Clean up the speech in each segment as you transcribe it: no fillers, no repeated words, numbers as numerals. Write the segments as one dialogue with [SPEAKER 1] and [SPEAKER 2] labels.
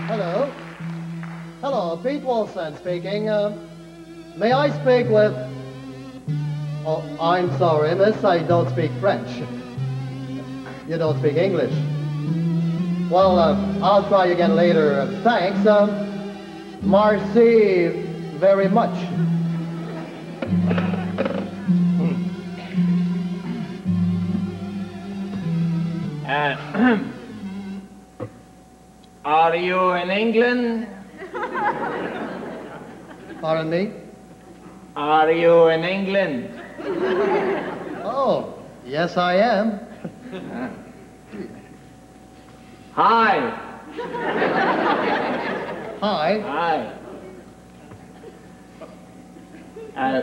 [SPEAKER 1] Hello. Hello, Pete Wilson speaking. May I speak with... Oh, I'm sorry, miss, I don't speak French. You don't speak English. Well, I'll try again later. Thanks. Merci very much.
[SPEAKER 2] Are you in England?
[SPEAKER 1] Pardon me?
[SPEAKER 2] Are you in England?
[SPEAKER 1] Oh, yes, I am.
[SPEAKER 2] Hi.
[SPEAKER 1] Hi.
[SPEAKER 2] Hi.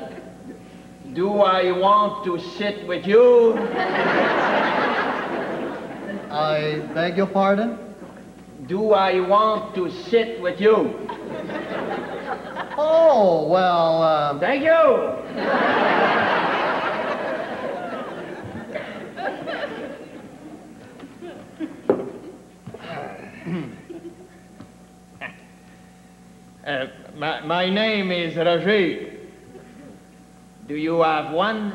[SPEAKER 2] Do I want to sit with you?
[SPEAKER 1] I beg your pardon?
[SPEAKER 2] Do I want to sit with you?
[SPEAKER 1] Oh, well,
[SPEAKER 2] Thank you. My name is Roger. Do you have one?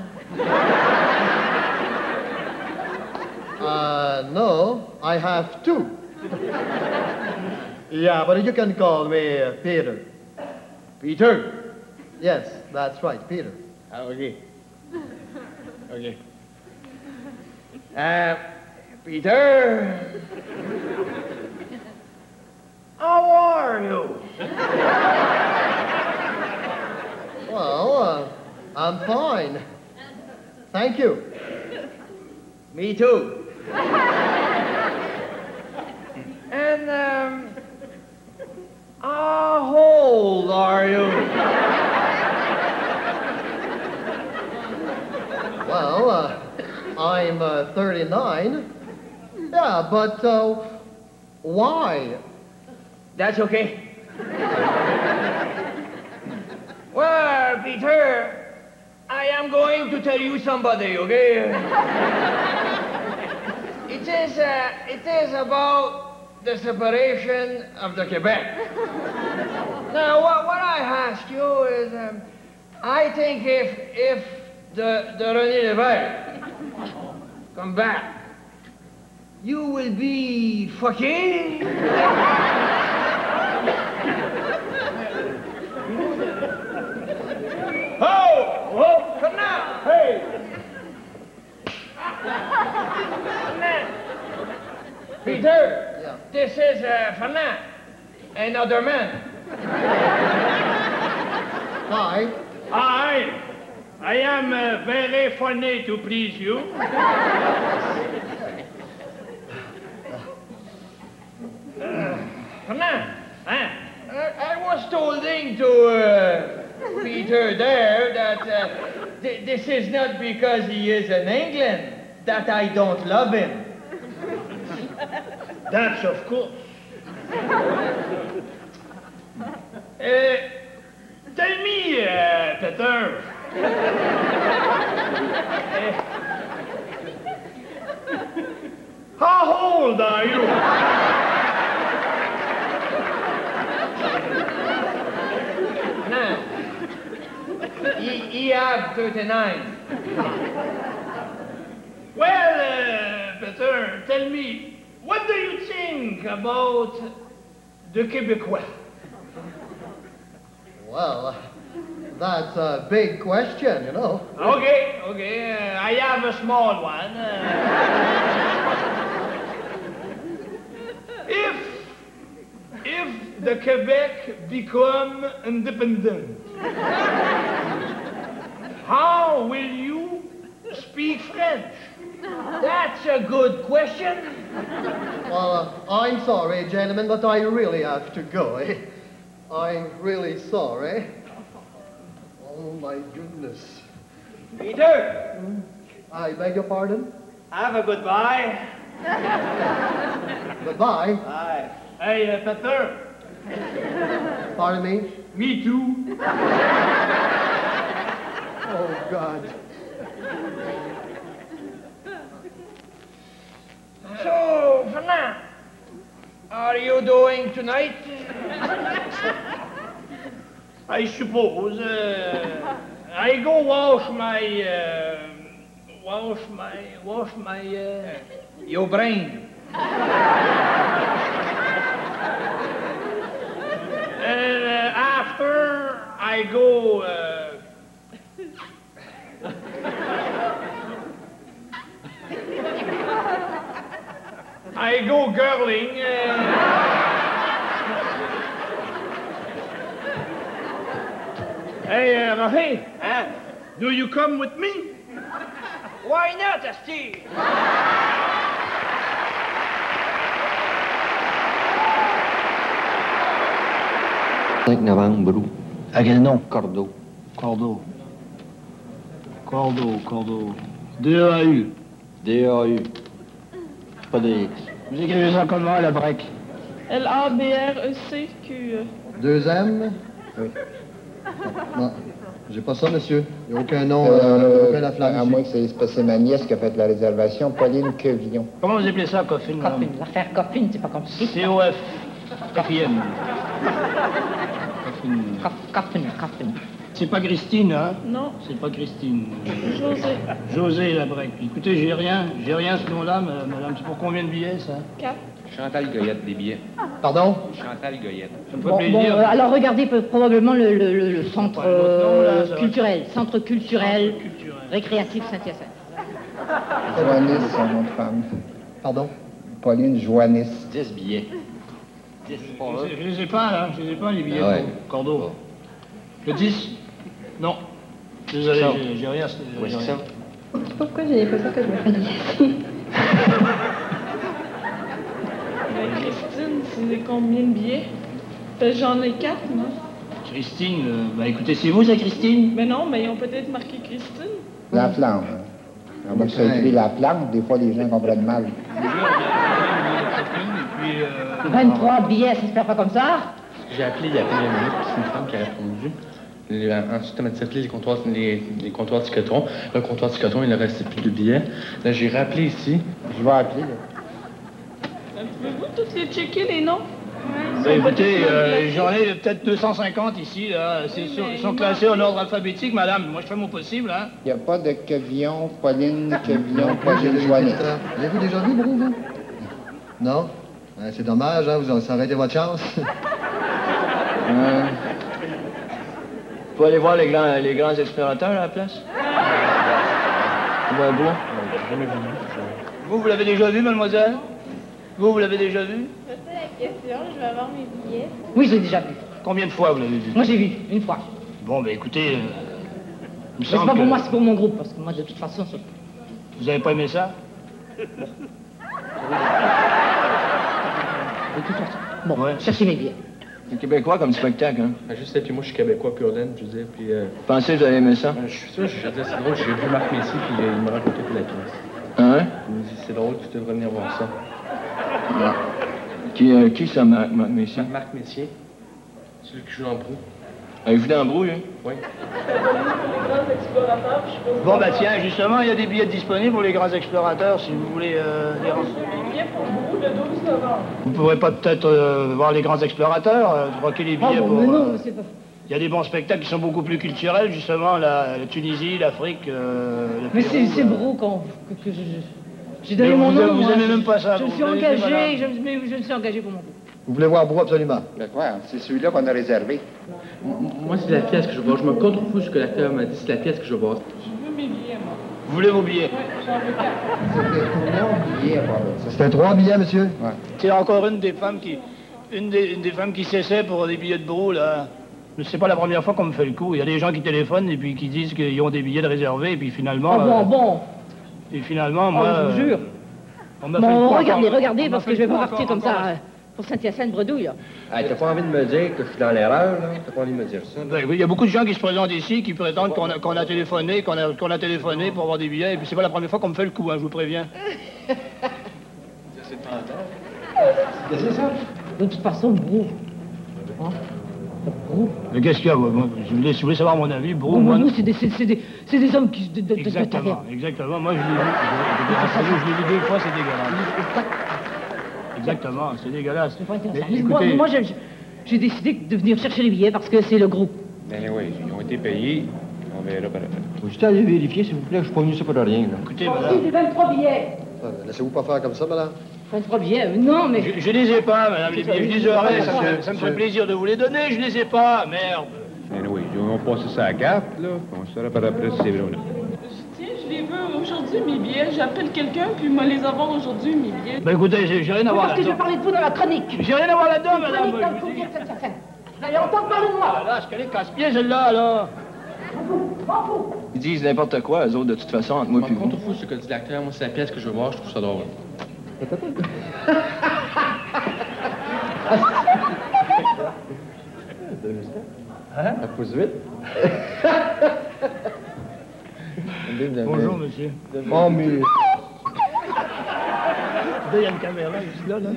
[SPEAKER 1] No, I have two. Yeah, but you can call me Peter.
[SPEAKER 2] Peter.
[SPEAKER 1] Yes, that's right, Peter.
[SPEAKER 2] Okay. Okay. Peter. How are you?
[SPEAKER 1] Well, I'm fine. Thank you.
[SPEAKER 2] Me too. And, how old are you?
[SPEAKER 1] Well, I'm 39. Yeah, but why?
[SPEAKER 2] That's okay. Well, Peter, I am going to tell you somebody, okay? It is about the separation of the Quebec. Now, what I ask you is, I think if the René Lévesque come back, you will be fucking. Oh, come now, hey. Fernand. Peter,
[SPEAKER 1] Yeah.
[SPEAKER 2] this is Fernand, another man.
[SPEAKER 1] Hi.
[SPEAKER 3] I am very funny to please you.
[SPEAKER 2] Fernand, I was tolding to Peter there that this is not because he is in England that I don't love him.
[SPEAKER 3] That's of course. Tell me, Peter. How old are you?
[SPEAKER 2] Nah. He have 39.
[SPEAKER 3] Well, Peter, tell me, what do you think about the Québécois?
[SPEAKER 1] Well, that's a big question, you know.
[SPEAKER 3] Okay, I have a small one. If the Quebec become independent, how will you speak French?
[SPEAKER 2] That's a good question.
[SPEAKER 1] Well, I'm sorry, gentlemen, but I really have to go. I'm really sorry. Oh, my goodness.
[SPEAKER 2] Peter,
[SPEAKER 1] I beg your pardon?
[SPEAKER 2] have a goodbye.
[SPEAKER 1] Goodbye.
[SPEAKER 2] Bye.
[SPEAKER 3] Hey, Peter,
[SPEAKER 1] Pardon me?
[SPEAKER 3] me too.
[SPEAKER 1] Oh, God.
[SPEAKER 2] So, Fernand, doing tonight?
[SPEAKER 3] I suppose. I go wash my.
[SPEAKER 2] Your brain.
[SPEAKER 3] And after I go. I go girling. Hey, Rafi.
[SPEAKER 2] Huh?
[SPEAKER 3] Do you come with me?
[SPEAKER 2] Why not, Asti?
[SPEAKER 4] 5 novembre, Brou.
[SPEAKER 5] À quel nom?
[SPEAKER 4] Cordeau.
[SPEAKER 5] Cordeau. DEAU.
[SPEAKER 4] DAU. Pas de X.
[SPEAKER 5] Vous écrivez ça comment, la break?
[SPEAKER 6] LABRECQE.
[SPEAKER 1] 2M?
[SPEAKER 7] Oui.
[SPEAKER 1] Non, j'ai pas ça, monsieur. Il n'y a aucun nom, aucun la flamme
[SPEAKER 7] à
[SPEAKER 1] ici.
[SPEAKER 7] moins que c'est ma nièce qui a fait la réservation, Pauline Quevillon.
[SPEAKER 5] Comment vous appelez ça, Coffin?
[SPEAKER 8] Coffin, l'affaire Coffin, c'est pas compliqué.
[SPEAKER 5] COF. FIM.
[SPEAKER 8] Coffin.
[SPEAKER 5] C'est pas Christine, hein?
[SPEAKER 6] Non,
[SPEAKER 5] C'est pas Christine.
[SPEAKER 6] José.
[SPEAKER 5] José Labrec. Écoutez, j'ai rien ce nom-là, madame. C'est pour combien de billets, ça?
[SPEAKER 6] 4.
[SPEAKER 9] Chantal Goyette, des billets.
[SPEAKER 1] Pardon?
[SPEAKER 9] Chantal Goyette.
[SPEAKER 5] Ça me fait
[SPEAKER 8] Bon,
[SPEAKER 5] plaisir.
[SPEAKER 8] alors regardez probablement le centre
[SPEAKER 5] Ouais, l'autre nom, là, ça va.
[SPEAKER 8] culturel. Centre culturel,
[SPEAKER 5] Culturel.
[SPEAKER 8] récréatif Saint-Hyacinthe.
[SPEAKER 7] Joannis, son nom de femme.
[SPEAKER 1] Pardon?
[SPEAKER 7] Pauline Joannis.
[SPEAKER 4] 10 billets. 10 pour eux.
[SPEAKER 5] Je les ai pas, là. Je les ai pas, les billets
[SPEAKER 4] Ah ouais.
[SPEAKER 5] pour Cordeau. Le 10? Non. Désolé,
[SPEAKER 4] Ça.
[SPEAKER 5] j'ai rien.
[SPEAKER 4] Où est-ce que ça?
[SPEAKER 6] Pourquoi j'ai pas ça que je me fais ici? Mais Christine, c'est combien de billets? Parce que j'en ai 4, moi.
[SPEAKER 5] Christine, bah écoutez, c'est vous, ça, Christine?
[SPEAKER 6] Mais non, mais ils ont peut-être marqué Christine.
[SPEAKER 7] La flamme. À moins que ça écrit la plante, des fois les gens comprennent mal.
[SPEAKER 5] Et puis,
[SPEAKER 8] 23 billets, ça se fait pas comme ça?
[SPEAKER 9] J'ai appelé il y a plusieurs minutes, puis c'est une femme qui a répondu. Ensuite, elle m'a dit d'appeler les comptoirs du coton. Le comptoir du coton, il ne restait plus de billets. Là, j'ai rappelé ici.
[SPEAKER 7] Je vais appeler, là.
[SPEAKER 6] Pouvez-vous tous les checker, les noms?
[SPEAKER 5] bah, écoutez, j'en ai peut-être 250 ici, là. Ils sont classés en ordre alphabétique, madame. Moi, je fais mon possible, hein.
[SPEAKER 7] Il n'y a pas de Quevillon, Pauline Quevillon,
[SPEAKER 1] J'ai
[SPEAKER 7] Pauline
[SPEAKER 1] des
[SPEAKER 7] Joannis.
[SPEAKER 1] visiteurs. Avez-vous déjà vu, Brou, vous? Non? Ouais, c'est dommage, hein, vous arrêtez votre chance.
[SPEAKER 5] Faut aller voir les grands explorateurs à la place. Ouais, bon. Vous l'avez déjà vu, mademoiselle? Vous l'avez déjà vu?
[SPEAKER 6] Je sais la question, je vais avoir mes billets.
[SPEAKER 8] Oui, j'ai déjà vu.
[SPEAKER 5] Combien de fois vous l'avez vu?
[SPEAKER 8] Moi, j'ai vu, une fois.
[SPEAKER 5] Bon, ben écoutez, il me
[SPEAKER 8] Mais c'est
[SPEAKER 5] semble
[SPEAKER 8] pas pour
[SPEAKER 5] que
[SPEAKER 8] moi, c'est pour mon groupe, parce que moi, de toute façon,
[SPEAKER 5] vous avez pas aimé ça?
[SPEAKER 8] de toute façon. Bon,
[SPEAKER 5] Ouais.
[SPEAKER 8] cherchez mes billets.
[SPEAKER 5] C'est québécois comme spectacle, hein?
[SPEAKER 9] Ben, juste, puis moi, je suis québécois, pur laine, je veux dire, puis...
[SPEAKER 5] Pensez que vous avez aimé ça?
[SPEAKER 9] je suis sûr, je disais, c'est drôle, j'ai vu Marc Messier, puis il me racontait pour la pièce.
[SPEAKER 5] Hein?
[SPEAKER 9] Il me dit, c'est drôle, tu devrais venir voir ça.
[SPEAKER 5] Qui ça, Marc Messier?
[SPEAKER 9] Marc Messier, celui qui joue dans le Brou.
[SPEAKER 5] Avez-vous d'embrouille, hein?
[SPEAKER 9] Oui.
[SPEAKER 5] Bon, bah tiens, justement, il y a des billets disponibles pour les grands explorateurs, si vous voulez les rendre.
[SPEAKER 6] Les billets pour vous le 12 novembre.
[SPEAKER 5] Vous pourrez pas peut-être voir les grands explorateurs, troquer les billets pour...
[SPEAKER 8] mais non, c'est pas...
[SPEAKER 5] Il y a des bons spectacles qui sont beaucoup plus culturels, justement, la Tunisie, l'Afrique, le
[SPEAKER 8] Mais
[SPEAKER 5] Pérou,
[SPEAKER 8] c'est Brou que j'ai donné
[SPEAKER 5] Mais
[SPEAKER 8] mon
[SPEAKER 5] vous-
[SPEAKER 8] nom.
[SPEAKER 5] vous
[SPEAKER 8] moi.
[SPEAKER 5] aimez même pas ça,
[SPEAKER 8] Je me
[SPEAKER 5] vous
[SPEAKER 8] suis
[SPEAKER 5] voulez dire,
[SPEAKER 8] engagé,
[SPEAKER 5] madame.
[SPEAKER 8] je me suis engagé pour mon groupe.
[SPEAKER 1] Vous voulez voir Brou absolument?
[SPEAKER 7] Ben quoi, c'est celui-là qu'on a réservé.
[SPEAKER 9] Moi, c'est la pièce que je veux voir. Je me contrefous ce que l'acteur m'a dit, c'est la pièce que je veux voir.
[SPEAKER 6] Je veux mes billets, moi.
[SPEAKER 5] Vous voulez vos billets?
[SPEAKER 6] Ouais, j'en veux 4.
[SPEAKER 7] C'était combien de billets à part de ça?
[SPEAKER 1] C'était 3 billets, monsieur?
[SPEAKER 5] C'est encore une des femmes qui s'essaie pour des billets de Brou, là. C'est pas la première fois qu'on me fait le coup. Il y a des gens qui téléphonent et puis qui disent qu'ils ont des billets de réservés et puis finalement...
[SPEAKER 8] Bon.
[SPEAKER 5] Et finalement, moi...
[SPEAKER 8] je vous jure.
[SPEAKER 5] On m'a fait le
[SPEAKER 8] Bon,
[SPEAKER 5] coup
[SPEAKER 8] regardez,
[SPEAKER 5] encore-
[SPEAKER 8] regardez,
[SPEAKER 5] on
[SPEAKER 8] parce
[SPEAKER 5] m'a
[SPEAKER 8] que
[SPEAKER 5] fait
[SPEAKER 8] je vais
[SPEAKER 5] le
[SPEAKER 8] pas
[SPEAKER 5] coup
[SPEAKER 8] partir
[SPEAKER 5] encore-
[SPEAKER 8] comme ça pour Saint-Hyacinthe bredouille, là.
[SPEAKER 4] Hey, t'as pas envie de me dire que je suis dans l'erreur, là? T'as pas envie de me dire ça?
[SPEAKER 5] Ben oui, il y a beaucoup de gens qui se présentent ici, qui prétendent qu'on a téléphoné, qu'on a téléphoné pour avoir des billets, et puis c'est pas la première fois qu'on me fait le coup, hein, je vous préviens.
[SPEAKER 8] De toute façon, Brou. Hein? Brou.
[SPEAKER 5] Mais qu'est-ce qu'il y a, moi, si vous voulez savoir mon avis, Brou,
[SPEAKER 8] Bon,
[SPEAKER 5] moi...
[SPEAKER 8] nous, c'est des hommes qui... de
[SPEAKER 5] Exactement, exactement. Moi, je l'ai vu 2 fois, c'est dégueulasse. Exactement, c'est dégueulasse.
[SPEAKER 8] C'est pas intéressant.
[SPEAKER 5] Mais
[SPEAKER 8] Moi,
[SPEAKER 5] écoutez-
[SPEAKER 8] moi, j'ai décidé de venir chercher les billets parce que c'est le groupe.
[SPEAKER 4] Ben oui, ils ont été payés. On verra par après. Faut juste aller vérifier, s'il vous plaît. Je suis pas venu ça pour rien, là.
[SPEAKER 5] Écoutez,
[SPEAKER 8] Aussi,
[SPEAKER 5] madame.
[SPEAKER 8] c'est 23 billets.
[SPEAKER 1] Laissez-vous pas faire comme ça, madame.
[SPEAKER 8] 23 billets, non, mais...
[SPEAKER 5] Je les ai pas, madame, les billets. Je les aurais, ça me ferait plaisir de vous les donner. Je les ai pas, merde.
[SPEAKER 4] Ben oui, on passe ça à la carte, là. On saura par après si c'est vrai ou non.
[SPEAKER 6] Tiens, je les veux aujourd'hui, mes billets. J'appelle quelqu'un, puis moi les avoir aujourd'hui, mes billets.
[SPEAKER 5] Ben écoutez, j'ai rien à voir
[SPEAKER 8] Parce que je vais
[SPEAKER 5] là-dedans.
[SPEAKER 8] parler de vous dans la chronique.
[SPEAKER 5] J'ai rien à voir là-dedans, madame.
[SPEAKER 8] Chronique dans le courrier de cette scène. Vous allez entendre parler de moi.
[SPEAKER 5] Là, je connais casse-pied, celle-là, là.
[SPEAKER 10] Ils disent n'importe quoi, eux autres, de toute façon, entre moi et vous.
[SPEAKER 9] Contre fou ce que dit l'acteur, moi c'est la pièce que je veux voir, je trouve ça drôle.
[SPEAKER 4] Hein? Ça pousse vite.
[SPEAKER 5] Bonjour, monsieur.
[SPEAKER 1] Oh, mais...
[SPEAKER 5] Là, il y a une caméra juste là, là.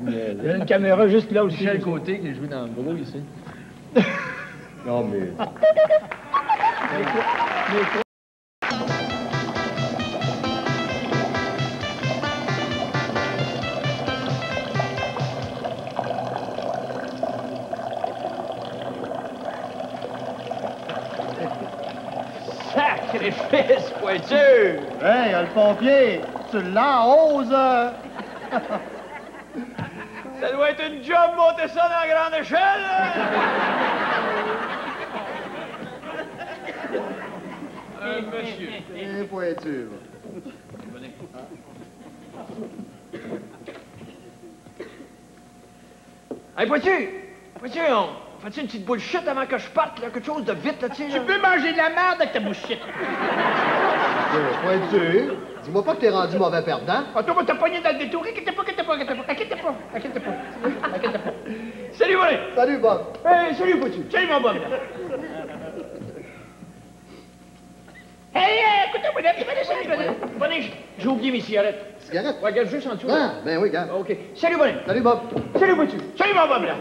[SPEAKER 5] Il y a une caméra juste là aussi.
[SPEAKER 9] Michel Côté qui joue dans le boulot ici.
[SPEAKER 4] Non, mais...
[SPEAKER 2] Sacrifice, pointu!
[SPEAKER 1] Hey, le pompier, tu l'enroses.
[SPEAKER 2] Ça doit être une job monter ça dans la grande échelle! Monsieur.
[SPEAKER 1] Et pointure.
[SPEAKER 2] Hey, Pointu! Pointu, on fait-tu une petite bullshit avant que je parte, là? Quelque chose de vite, là, tu sais, là?
[SPEAKER 5] Tu peux manger de la merde avec ta bouchette.
[SPEAKER 1] Pointure, dis-moi pas que t'es rendu mauvais perdant.
[SPEAKER 5] Ah, toi, t'as pogné dans le détour. Inquiète pas.
[SPEAKER 2] Salut, Bonnet!
[SPEAKER 1] Salut, Bob.
[SPEAKER 2] Hey, salut, Pointu!
[SPEAKER 5] Salut, mon Bob. Hey, écoute-moi, Bonnet, j'ai oublié mes cigarettes.
[SPEAKER 1] Cigarette?
[SPEAKER 5] Ouais, regarde juste en dessous.
[SPEAKER 1] Ah,
[SPEAKER 5] Là.
[SPEAKER 1] ben oui, gars.
[SPEAKER 5] OK. Salut, Bonnet.
[SPEAKER 1] Salut, Bob.
[SPEAKER 5] Salut, Pointu. Salut, mon Bob, là.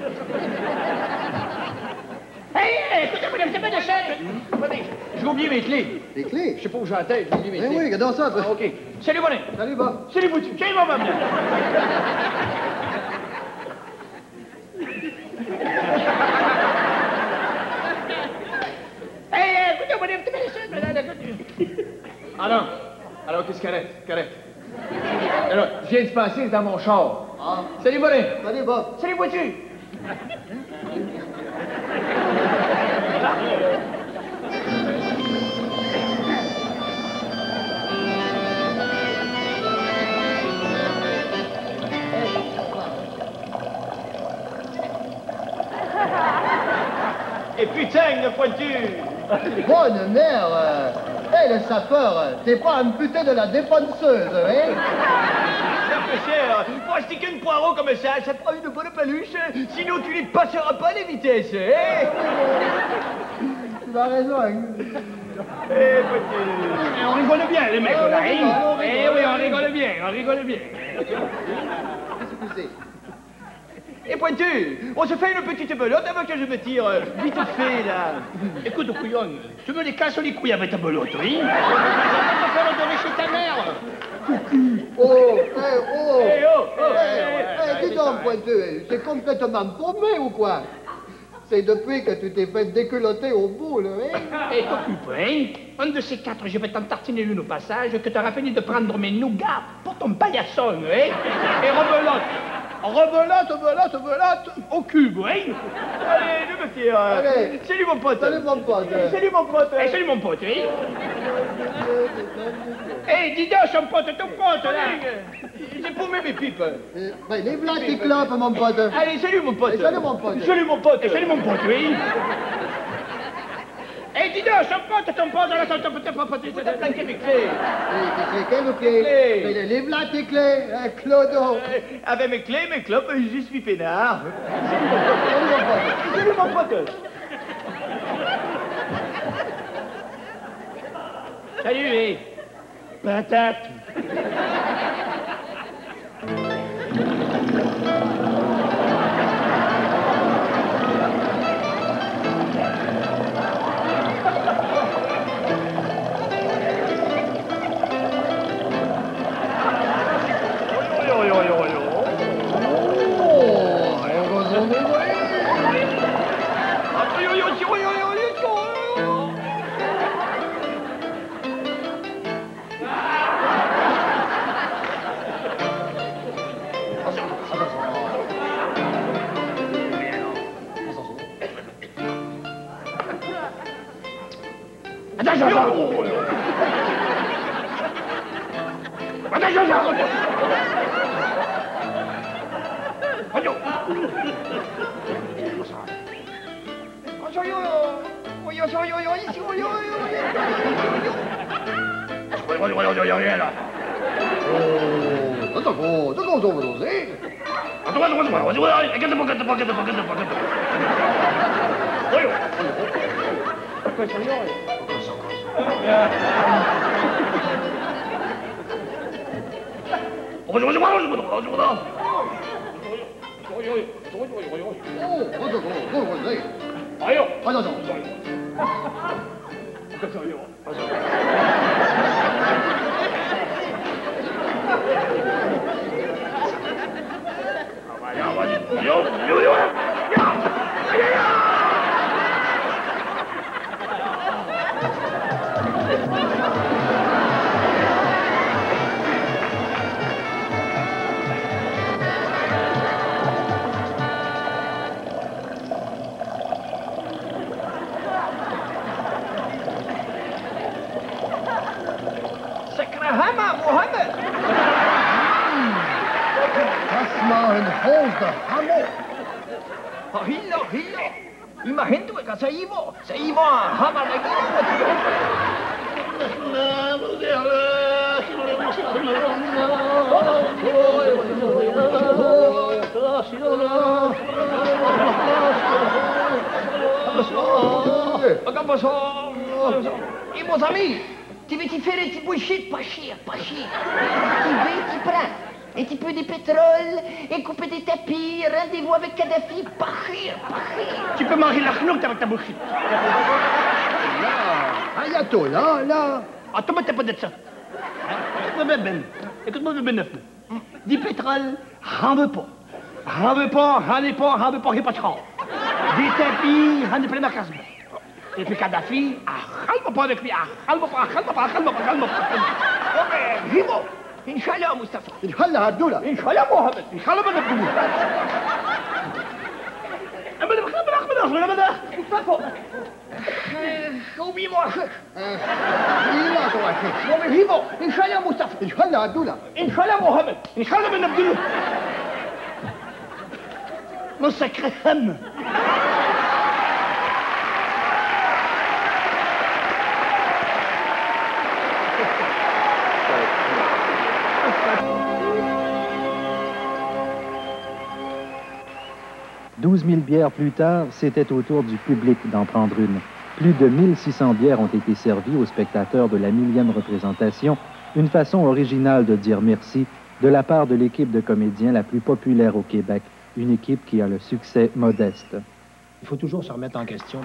[SPEAKER 5] Hey, écoute-moi, c'est pas de chaîne. Bonnet, j'ai oublié mes clés.
[SPEAKER 1] Les clés?
[SPEAKER 5] Je sais pas où j'ai la tête, j'ai oublié mes
[SPEAKER 1] Ben
[SPEAKER 5] clés.
[SPEAKER 1] oui, regarde ça, toi.
[SPEAKER 5] Ah, OK. Salut, Bonnet.
[SPEAKER 1] Salut, Bob.
[SPEAKER 5] Salut, Pointu. Salut, mon Bob, là. Hey, écoute-moi, c'est pas de chaîne.
[SPEAKER 2] Alors, qu'est-ce qu'arrête? Correct. Alors, je viens de passer dans mon char.
[SPEAKER 1] Ah.
[SPEAKER 2] Salut, Bonnet!
[SPEAKER 1] Salut, Bob.
[SPEAKER 5] Salut, Pointu.
[SPEAKER 2] Et putain, le Pointu!
[SPEAKER 1] Bonne mère. Hey, le sapeur, t'es pas amputé de la défonceuse, hein?
[SPEAKER 2] Ça fait cher! Pour acheter qu'une poireau comme ça prend une bonne peluche, sinon tu ne passeras pas les vitesses, hein?
[SPEAKER 1] Tu as raison, hein?
[SPEAKER 2] Eh, Pointu!
[SPEAKER 5] On rigole bien, les mecs, là,
[SPEAKER 1] on
[SPEAKER 5] hein?
[SPEAKER 1] rigole,
[SPEAKER 5] Eh oui, on rigole bien, on rigole bien.
[SPEAKER 1] Excusez.
[SPEAKER 2] Et Pointu, on se fait une petite belote avant que je me tire vite fait, là.
[SPEAKER 5] Écoute, couillon, tu me les casses les couilles avec ta belote, oui? Tu vas faire adorer chez ta mère.
[SPEAKER 1] Oh, hey, oh!
[SPEAKER 2] Eh, oh, oh,
[SPEAKER 1] Hey, dis donc, Pointeux, t'es complètement paumé ou quoi? C'est depuis que tu t'es fait déculotter au bout, là, hein?
[SPEAKER 5] Et t'occupe, hein? Un de ces quatre, je vais t'en tartiner une au passage, que t'auras fini de prendre mes nougats pour ton paillasson, hein? Et rebelote, au cube, hein?
[SPEAKER 2] Allez, je me tire.
[SPEAKER 1] Allez.
[SPEAKER 2] Salut, mon pote.
[SPEAKER 1] Salut, mon pote.
[SPEAKER 2] Salut, mon pote.
[SPEAKER 5] Eh, salut mon pote, hein? Eh, dis donc, ton pote, là!
[SPEAKER 2] J'ai paumé mes pipes.
[SPEAKER 1] Ben, lève là tes clopes, mon pote.
[SPEAKER 2] Allez, salut, mon pote.
[SPEAKER 1] Eh, salut, mon pote.
[SPEAKER 2] Salut, mon pote.
[SPEAKER 5] Eh, salut mon pote, oui? Eh, dis donc, ton pote, là, ton pote,
[SPEAKER 2] T'as planqué mes clés.
[SPEAKER 1] Quelles clés?
[SPEAKER 2] Clés.
[SPEAKER 1] Ben, lève là tes clés, hein, Clodo.
[SPEAKER 2] Avec mes clés, mes clopes, je suis peinard.
[SPEAKER 1] Salut, mon pote.
[SPEAKER 2] Salut, mon pote.
[SPEAKER 5] Salut, oui. Patate.
[SPEAKER 11] Et mon ami, tu veux faire un petit bullshit, pas cher, pas cher. Tu veux, tu prends un petit peu de pétrole, et couper des tapis, rendez-vous avec Kadhafi, pas cher, pas cher.
[SPEAKER 5] Tu peux manger la chenoute avec ta bullshit.
[SPEAKER 1] Ayatollah, là.
[SPEAKER 5] Attends, mais t'as pas de ça. Écoute-moi, Ben neuf. Du pétrole, j'en veux pas. J'en veux pas, j'ai pas de char. Des tapis, j'en ai plein ma casse. Et puis Kadhafi, calme pas avec lui, calme pas. Vivo, Inch'Allah, Mustafa.
[SPEAKER 1] Inch'Allah, Abdullah.
[SPEAKER 5] Inch'Allah, Mohamed. Inch'Allah, Ben Abdullah. Oublie-moi. Vivo, Inch'Allah, Mustafa.
[SPEAKER 1] Inch'Allah, Abdullah.
[SPEAKER 5] Inch'Allah, Mohamed. Inch'Allah, Ben Abdullah. Mon sacré homme.
[SPEAKER 12] Douze 000 bières plus tard, c'était au tour du public d'en prendre une. Plus de 1600 bières ont été servies aux spectateurs de la 1000e représentation, une façon originale de dire merci de la part de l'équipe de comédiens la plus populaire au Québec, une équipe qui a le succès modeste.
[SPEAKER 5] Il faut toujours se remettre en question.